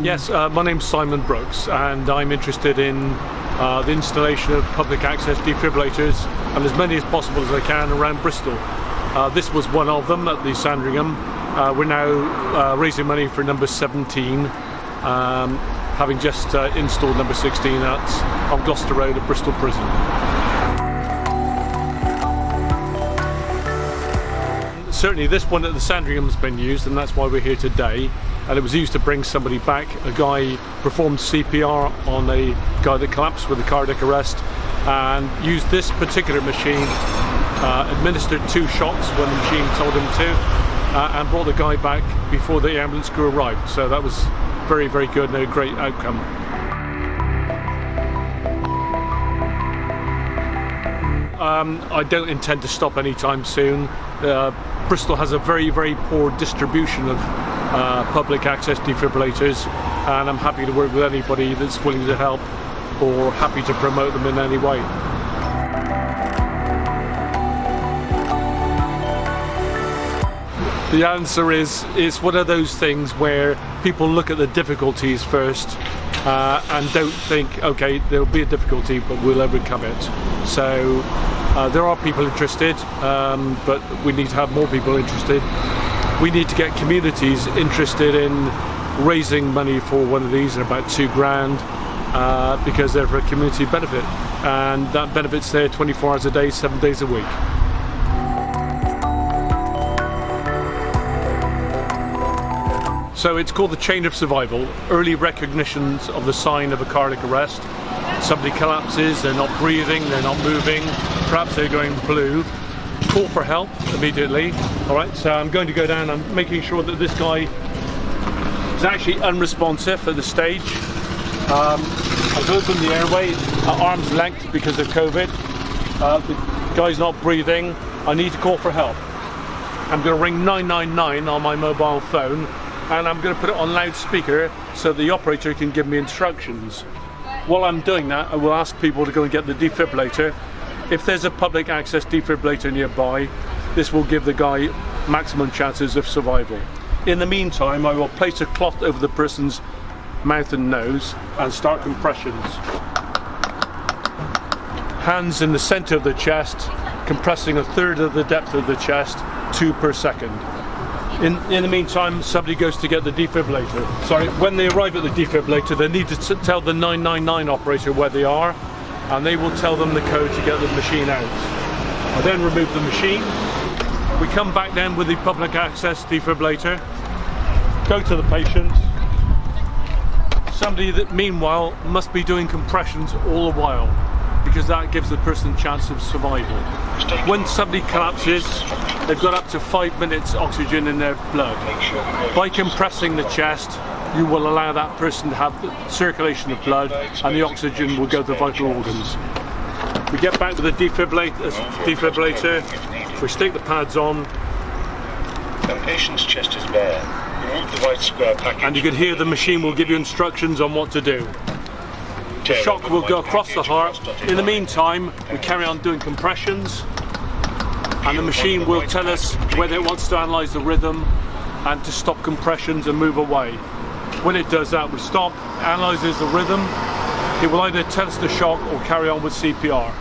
Yes, my name's Simon Brookes, and I'm interested in the installation of public access defibrillators, and as many as possible as I can around Bristol. This was one of them at the Sandringham. We're now raising money for number 17, having just installed number 16 on Gloucester Road at Bristol Prison. Certainly this one at the Sandringham has been used, and that's why we're here today. And it was used to bring somebody back. A guy performed CPR on a guy that collapsed with a cardiac arrest, and used this particular machine, administered 2 shots when the machine told him to, and brought the guy back before the ambulance crew arrived. So that was very, very good and a great outcome. I don't intend to stop anytime soon. Bristol has a very, very poor distribution of public access defibrillators, and I'm happy to work with anybody that's willing to help or happy to promote them in any way. The answer is one of those things where people look at the difficulties first and don't think, okay, there'll be a difficulty but we'll overcome it. So there are people interested, but we need to have more people interested. We need to get communities interested in raising money for one of these, at about £2,000, because they're for a community benefit, and that benefit's there 24 hours a day, 7 days a week. So it's called the chain of survival, early recognitions of the sign of a cardiac arrest. Somebody collapses, they're not breathing, they're not moving, perhaps they're going blue. Call for help immediately. Alright, so I'm going to go down, I'm making sure that this guy is actually unresponsive at the stage. I've opened the airway at arm's length because of COVID. The guy's not breathing. I need to call for help. I'm going to ring 999 on my mobile phone, and I'm going to put it on loudspeaker so the operator can give me instructions. While I'm doing that, I will ask people to go and get the defibrillator. If there's a public access defibrillator nearby, this will give the guy maximum chances of survival. In the meantime, I will place a cloth over the person's mouth and nose and start compressions. Hands in the center of the chest, compressing 1/3 of the depth of the chest, 2 per second. In the meantime, somebody goes to get the defibrillator. Sorry, when they arrive at the defibrillator, they need to tell the 999 operator where they are, and they will tell them the code to get the machine out. I then remove the machine. We come back then with the public access defibrillator, go to the patient. Somebody that meanwhile must be doing compressions all the while, because that gives the person a chance of survival. When somebody collapses, they've got up to 5 minutes oxygen in their blood. By compressing the chest, you will allow that person to have the circulation of blood, and the oxygen will go to vital organs. We get back to the defibrillator, we stick the pads on. The patient's chest is bare. Remove the white square package. And you can hear the machine will give you instructions on what to do. The shock will go across the heart. In the meantime, we carry on doing compressions, and the machine will tell us whether it wants to analyse the rhythm and to stop compressions and move away. When it does that, we stop, analyses the rhythm. It will either tell us the shock or carry on with CPR.